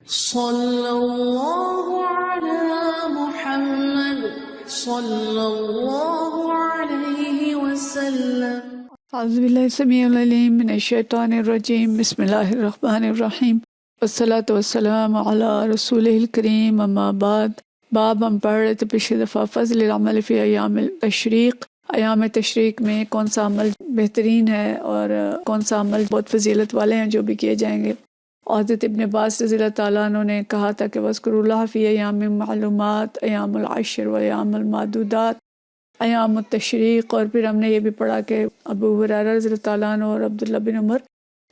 صلی اللہ علی محمد صلی اللہ علیہ وسلم۔ اعوذ باللہ السمیع العلیم من الشیطان الرجیم، بسم اللہ الرحمن الرحیم، والصلاة والسلام علی رسولہ الکریم، اما بعد۔ باب ہم پڑھ رہے تھے پچھلی دفعہ فضل العمل فی ایام التشریق، ایام تشریق میں کون سا عمل بہترین ہے اور کون سا عمل بہت فضیلت والے ہیں جو بھی کیے جائیں گے۔ حضرت ابن عباس رضی اللہ تعالیٰ عنہ نے کہا تھا کہ وَاذْكُرُوا اللَّهَ فِي أَيَّامٍ معلومات، ایام العشر و ایام المعدودات، ایام التشریق۔ اور پھر ہم نے یہ بھی پڑھا کہ ابو ہریرہ رضی اللہ تعالیٰ عنہ اور عبداللہ بن عمر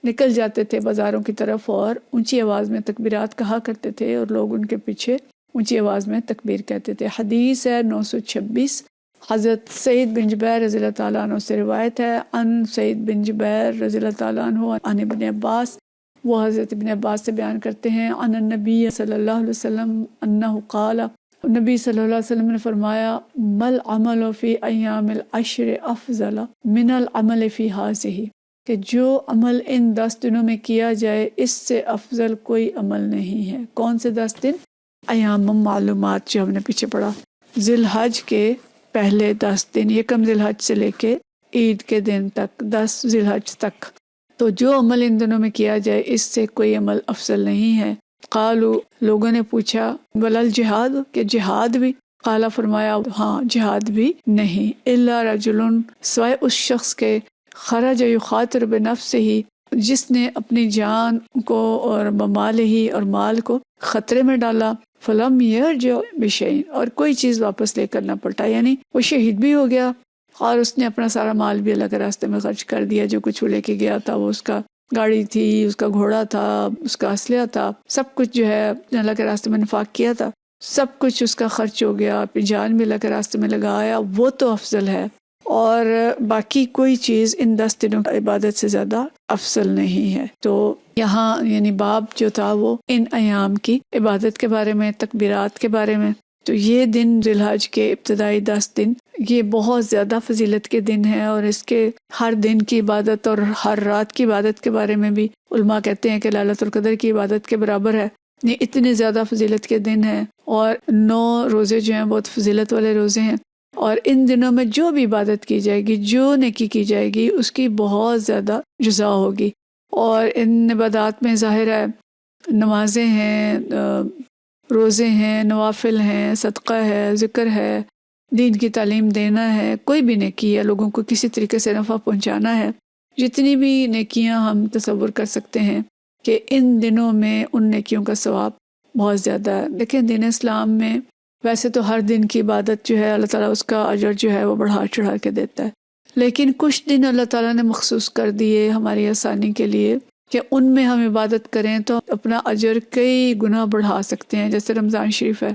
نکل جاتے تھے بازاروں کی طرف اور اونچی آواز میں تکبیرات کہا کرتے تھے اور لوگ ان کے پیچھے اونچی آواز میں تکبیر کہتے تھے۔ حدیث ہے 926، حضرت سعید بن جبیر رضی اللہ تعالیٰ عنہ سے روایت ہے، عن سعید بن جبیر رضی اللہ تعالیٰ عنہ عن ابن عباس، وہ حضرت ابن عباس سے بیان کرتے ہیں، عن النبی صلی اللہ علیہ وسلم انہ قال، نبی صلی اللہ علیہ وسلم نے فرمایا، مل عمل فی ایام العشر افضل من العمل فی ہذہ، کہ جو عمل ان 10 دنوں میں کیا جائے اس سے افضل کوئی عمل نہیں ہے۔ کون سے 10 دن؟ ایام معلومات جو ہم نے پیچھے پڑھا، ذی الحج کے پہلے 10 دن، یکم ذی الحج سے لے کے عید کے دن تک، 10 ذی الحج تک، تو جو عمل ان دنوں میں کیا جائے اس سے کوئی عمل افضل نہیں ہے۔ قالو، لوگوں نے پوچھا، ولل جہاد، کہ جہاد بھی؟ قالا، فرمایا، ہاں جہاد بھی نہیں، الا رجل، سوائے اس شخص کے، خرج یخاطر بنفسہ، جس نے اپنی جان کو اور بمالہ اور مال کو خطرے میں ڈالا، فلم یرجع بشیء، اور کوئی چیز واپس لے کر نہ پلٹا، یعنی وہ شہید بھی ہو گیا اور اس نے اپنا سارا مال بھی اللہ کے راستے میں خرچ کر دیا، جو کچھ وہ لے کے گیا تھا، وہ اس کا گاڑی تھی، اس کا گھوڑا تھا، اس کا اسلحہ تھا، سب کچھ جو ہے اللہ کے راستے میں انفاق کیا تھا، سب کچھ اس کا خرچ ہو گیا، اپنی جان بھی اللہ کے راستے میں لگایا، وہ تو افضل ہے، اور باقی کوئی چیز ان 10 دنوں کی عبادت سے زیادہ افضل نہیں ہے۔ تو یہاں یعنی باب جو تھا وہ ان ایام کی عبادت کے بارے میں، تکبیرات کے بارے میں۔ تو یہ دن ذی الحج کے ابتدائی 10 دن یہ بہت زیادہ فضیلت کے دن ہیں، اور اس کے ہر دن کی عبادت اور ہر رات کی عبادت کے بارے میں بھی علماء کہتے ہیں کہ لیلۃ القدر کی عبادت کے برابر ہے۔ یہ اتنے زیادہ فضیلت کے دن ہیں، اور 9 روزے جو ہیں بہت فضیلت والے روزے ہیں، اور ان دنوں میں جو بھی عبادت کی جائے گی، جو نیکی کی جائے گی، اس کی بہت زیادہ جزا ہوگی۔ اور ان عبادات میں ظاہر ہے نمازیں ہیں، روزے ہیں، نوافل ہیں، صدقہ ہے، ذکر ہے، دین کی تعلیم دینا ہے، کوئی بھی نیکی ہے، لوگوں کو کسی طریقے سے نفع پہنچانا ہے، جتنی بھی نیکیاں ہم تصور کر سکتے ہیں کہ ان دنوں میں ان نیکیوں کا ثواب بہت زیادہ ہے۔ دیکھیں دین اسلام میں ویسے تو ہر دن کی عبادت جو ہے اللہ تعالیٰ اس کا اجر جو ہے وہ بڑھا چڑھا کے دیتا ہے، لیکن کچھ دن اللہ تعالیٰ نے مخصوص کر دیے ہماری آسانی کے لیے کہ ان میں ہم عبادت کریں تو اپنا اجر کئی گنا بڑھا سکتے ہیں۔ جیسے رمضان شریف ہے،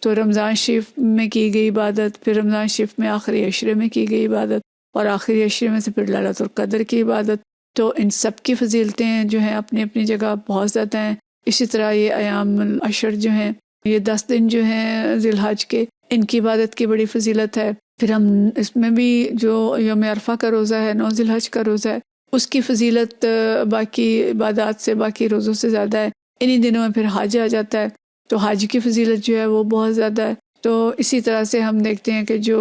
تو رمضان شریف میں کی گئی عبادت، پھر رمضان شریف میں آخری عشرے میں کی گئی عبادت، اور آخری عشرے میں سے پھر لیلۃ القدر کی عبادت، تو ان سب کی فضیلتیں جو ہیں اپنی اپنی جگہ بہت زیادہ ہیں۔ اسی طرح یہ ایام العشر جو ہیں، یہ 10 دن جو ہیں ذی الحج کے، ان کی عبادت کی بڑی فضیلت ہے۔ پھر ہم اس میں بھی جو یوم عرفہ کا روزہ ہے، 9 ذی الحج کا روزہ ہے، اس کی فضیلت باقی عبادات سے، باقی روزوں سے زیادہ ہے۔ انہی دنوں میں پھر حج آ جاتا ہے، تو حج کی فضیلت جو ہے وہ بہت زیادہ ہے۔ تو اسی طرح سے ہم دیکھتے ہیں کہ جو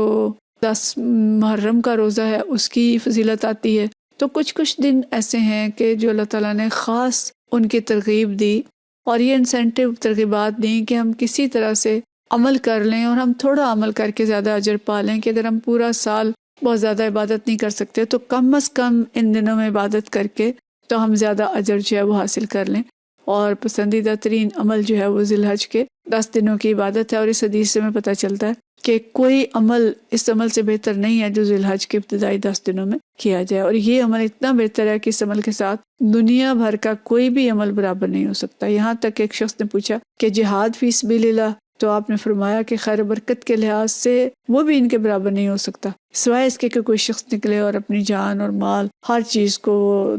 10 محرم کا روزہ ہے اس کی فضیلت آتی ہے۔ تو کچھ دن ایسے ہیں کہ جو اللہ تعالیٰ نے خاص ان کی ترغیب دی، اور یہ انسینٹیو ترغیبات دیں کہ ہم کسی طرح سے عمل کر لیں، اور ہم تھوڑا عمل کر کے زیادہ اجر پا لیں، کہ اگر ہم پورا سال بہت زیادہ عبادت نہیں کر سکتے تو کم از کم ان دنوں میں عبادت کر کے تو ہم زیادہ اجر جو ہے وہ حاصل کر لیں۔ اور پسندیدہ ترین عمل جو ہے وہ ذی الحج کے 10 دنوں کی عبادت ہے، اور اس حدیث سے ہمیں پتہ چلتا ہے کہ کوئی عمل اس عمل سے بہتر نہیں ہے جو ذی الحج کے ابتدائی 10 دنوں میں کیا جائے، اور یہ عمل اتنا بہتر ہے کہ اس عمل کے ساتھ دنیا بھر کا کوئی بھی عمل برابر نہیں ہو سکتا۔ یہاں تک ایک شخص نے پوچھا کہ جہاد فی سبیل اللہ، تو آپ نے فرمایا کہ خیر و برکت کے لحاظ سے وہ بھی ان کے برابر نہیں ہو سکتا، سوائے اس کے کہ کوئی شخص نکلے اور اپنی جان اور مال ہر چیز کو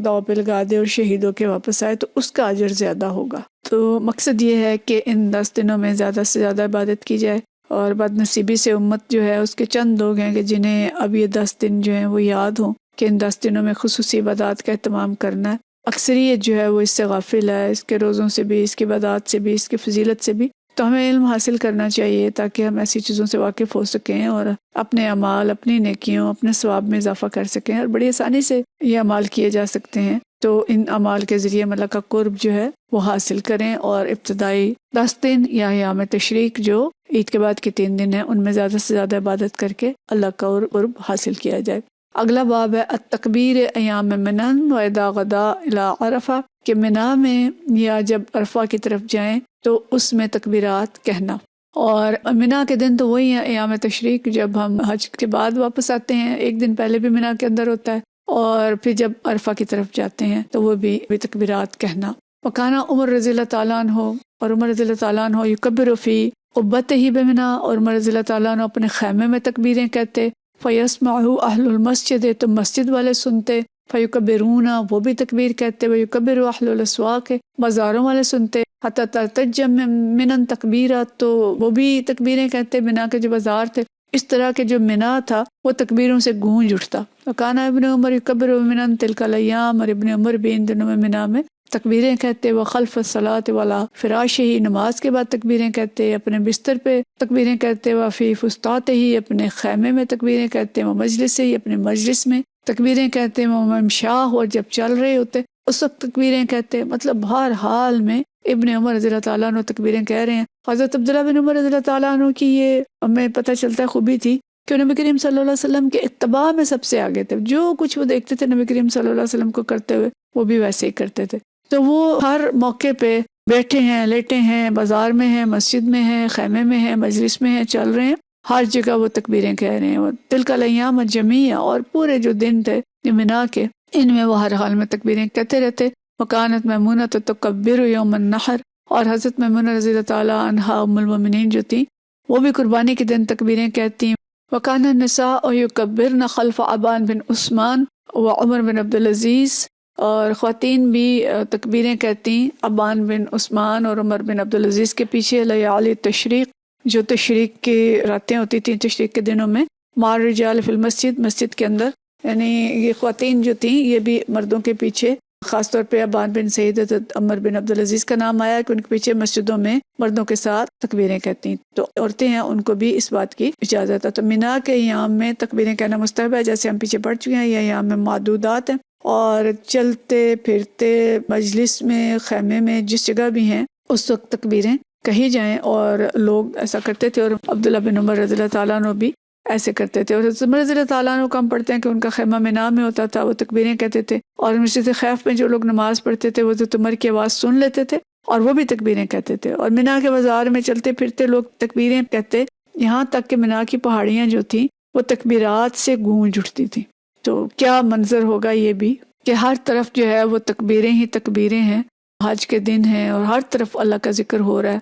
داؤ پہ لگا دے اور شہید ہو کے واپس آئے، تو اس کا اجر زیادہ ہوگا۔ تو مقصد یہ ہے کہ ان 10 دنوں میں زیادہ سے زیادہ عبادت کی جائے، اور بد نصیبی سے امت جو ہے اس کے چند لوگ ہیں کہ جنہیں اب یہ 10 دن جو ہیں وہ یاد ہوں کہ ان 10 دنوں میں خصوصی عبادات کا اہتمام کرنا ہے، اکثریت جو ہے وہ اس سے غافل ہے، اس کے روزوں سے بھی، اس کی عبادات سے بھی، اس کی فضیلت سے بھی۔ تو ہمیں علم حاصل کرنا چاہیے تاکہ ہم ایسی چیزوں سے واقف ہو سکیں اور اپنے اعمال، اپنی نیکیوں، اپنے ثواب میں اضافہ کر سکیں، اور بڑی آسانی سے یہ اعمال کیے جا سکتے ہیں۔ تو ان اعمال کے ذریعے اللہ کا قرب جو ہے وہ حاصل کریں، اور ابتدائی 10 دن یا ایام تشریق جو عید کے بعد کے 3 دن ہیں ان میں زیادہ سے زیادہ عبادت کر کے اللہ کا قرب حاصل کیا جائے۔ اگلا باب ہے التکبیر ایام منن و اذا غدا الی عرفہ، کہ منا میں یا جب عرفہ کی طرف جائیں تو اس میں تکبیرات کہنا۔ اور منا کے دن تو وہی ہیں ایام تشریق، جب ہم حج کے بعد واپس آتے ہیں، ایک دن پہلے بھی منا کے اندر ہوتا ہے، اور پھر جب عرفہ کی طرف جاتے ہیں تو وہ بھی تکبیرات کہنا۔ وکانا عمر رضی اللہ تعالیٰ عنہ، اور عمر رضی اللہ تعالیٰ عنہ یکبر فی قبتہ بمنا، اور عمر رضی اللہ تعالیٰ عنہ اپنے خیمے میں تکبیریں کہتے، فیسمعہ اہل المسجد، تو مسجد والے سنتے، فیکبرون، وہ بھی تکبیر کہتے، ویکبر اہل الاسواق، بازاروں والے سنتے، حتی ترتج منن تکبیرات، تو وہ بھی تکبیریں کہتے منا کے جو بازار تھے۔ اس طرح کے جو منا تھا وہ تکبیروں سے گونج اٹھتا۔ وکانا ابن عمر یکبر منن تلک الایام، اور ابن عمر بھی ان دنوں میں منا میں تکبیریں کہتے، وخلف الصلاۃ وعلی فراشہ، نماز کے بعد تکبیریں کہتے، اپنے بستر پہ تکبیریں کہتے، وفی فسطاطہ، اپنے خیمے میں تکبیریں کہتے، ومجلسہ، اپنے مجلس میں تکبیریں کہتے، وممشاہ، اور جب چل رہے ہوتے اس وقت تکبیریں کہتے۔ مطلب ہر حال میں ابن عمر رضی اللہ تعالیٰ عنہ تکبیریں کہہ رہے ہیں۔ حضرت عبداللہ بن عمر رضی اللہ تعالیٰ عنہ کی یہ ہمیں پتہ چلتا ہے خوبی تھی کہ نبی کریم صلی اللہ علیہ وسلم کے اتباع میں سب سے آگے تھے، جو کچھ وہ دیکھتے تھے نبی کریم صلی اللہ علیہ وسلم کو کرتے ہوئے وہ بھی ویسے ہی کرتے تھے۔ تو وہ ہر موقع پہ بیٹھے ہیں، لیٹے ہیں، بازار میں ہیں، مسجد میں ہیں، خیمے میں ہیں، مجلس میں ہیں، چل رہے ہیں، ہر جگہ وہ تکبیریں کہہ رہے ہیں۔ تلک الایام الجمیع، اور پورے جو دن تھے منا کے ان میں وہ ہر حال میں تکبیریں کہتے رہتے۔ وکانت میمونہ تکبر یوم النحر، اور حضرت میمونہ رضی اللہ تعالیٰ عنہا ام المؤمنین جو تھیں وہ بھی قربانی کے دن تکبیریں کہتی۔ وکان النساء یکبرن خلف عبان بن عثمان و عمر بن عبدالعزیز، اور خواتین بھی تکبیریں کہتی عبان بن عثمان اور عمر بن عبدالعزیز کے پیچھے، لیالی تشریق، جو تشریق کی راتیں ہوتی تھیں تشریق کے دنوں میں، مع الرجال فی المسجد، مسجد کے اندر، یعنی یہ خواتین جو تھیں یہ بھی مردوں کے پیچھے، خاص طور پہ عبان بن سعید، عمر بن عبدالعزیز کا نام آیا کہ ان کے پیچھے مسجدوں میں مردوں کے ساتھ تکبیریں کہتی، تو عورتیں ہیں ان کو بھی اس بات کی اجازت ہے۔ تو منا کے ایام میں تکبیریں کہنا مستحب ہے، جیسے ہم پیچھے پڑھ چکے ہیں، یہ ایام میں معدودات ہیں، اور چلتے پھرتے مجلس میں، خیمے میں، جس جگہ بھی ہیں اس وقت تکبیریں کہی جائیں، اور لوگ ایسا کرتے تھے، اور عبداللہ بن عمر رضی اللہ تعالیٰ عنہ بھی ایسے کرتے تھے۔ اور عمر رضی اللہ تعالیٰ عنہ کو ہم پڑھتے ہیں کہ ان کا خیمہ منا میں ہوتا تھا، وہ تکبیریں کہتے تھے، اور مسجد خیف میں جو لوگ نماز پڑھتے تھے وہ عمر کی آواز سن لیتے تھے اور وہ بھی تکبیریں کہتے تھے۔ اور منا کے بازار میں چلتے پھرتے لوگ تکبیریں کہتے، یہاں تک کہ منا کی پہاڑیاں جو تھیں وہ تکبیرات سے گونج اٹھتی تھیں۔ تو کیا منظر ہوگا یہ بھی کہ ہر طرف جو ہے وہ تکبیریں ہی تکبیریں ہیں، حج کے دن ہیں اور ہر طرف اللہ کا ذکر ہو رہا ہے،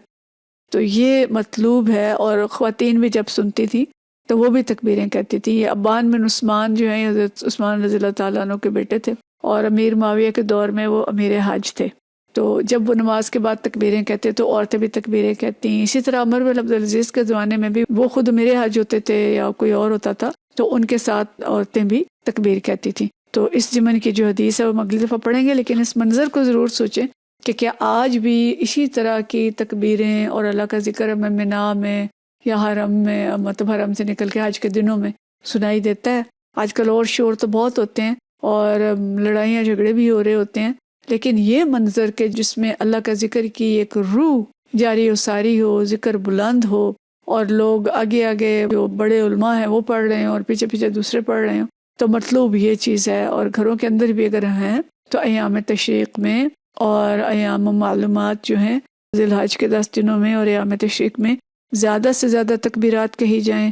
تو یہ مطلوب ہے۔ اور خواتین بھی جب سنتی تھی تو وہ بھی تکبیریں کہتی تھی۔ یہ عبان بن عثمان جو ہیں حضرت عثمان رضی اللہ تعالیٰ عنہ کے بیٹے تھے، اور امیر معاویہ کے دور میں وہ امیر حج تھے، تو جب وہ نماز کے بعد تکبیریں کہتے تو عورتیں بھی تکبیریں کہتی۔ اسی طرح عمر بن عبدالعزیز کے زمانے میں بھی وہ خود امیر حج ہوتے تھے یا کوئی اور ہوتا تھا تو ان کے ساتھ عورتیں بھی تکبیر کہتی تھیں۔ تو اس ضمن کی جو حدیث ہے وہ اگلی دفعہ پڑھیں گے، لیکن اس منظر کو ضرور سوچیں کہ کیا آج بھی اسی طرح کی تکبیریں اور اللہ کا ذکر ہمیں منا میں یا حرم میں، مطلب حرم سے نکل کے حج کے دنوں میں سنائی دیتا ہے؟ آج کل اور شور تو بہت ہوتے ہیں اور لڑائیاں جھگڑے بھی ہو رہے ہوتے ہیں، لیکن یہ منظر کے جس میں اللہ کا ذکر کی ایک روح جاری و ساری ہو، ذکر بلند ہو، اور لوگ آگے آگے جو بڑے علماء ہیں وہ پڑھ رہے ہیں اور پیچھے پیچھے دوسرے پڑھ رہے ہیں، تو مطلوب یہ چیز ہے۔ اور گھروں کے اندر بھی اگر ہیں تو ایام تشریق میں اور ایام معلومات جو ہیں ذی الحج کے 10 دنوں میں اور ایام تشریق میں زیادہ سے زیادہ تکبیرات کہی جائیں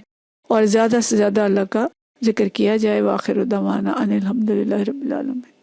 اور زیادہ سے زیادہ اللہ کا ذکر کیا جائے۔ وآخر دعوانا ان الحمد للہ رب العالمین۔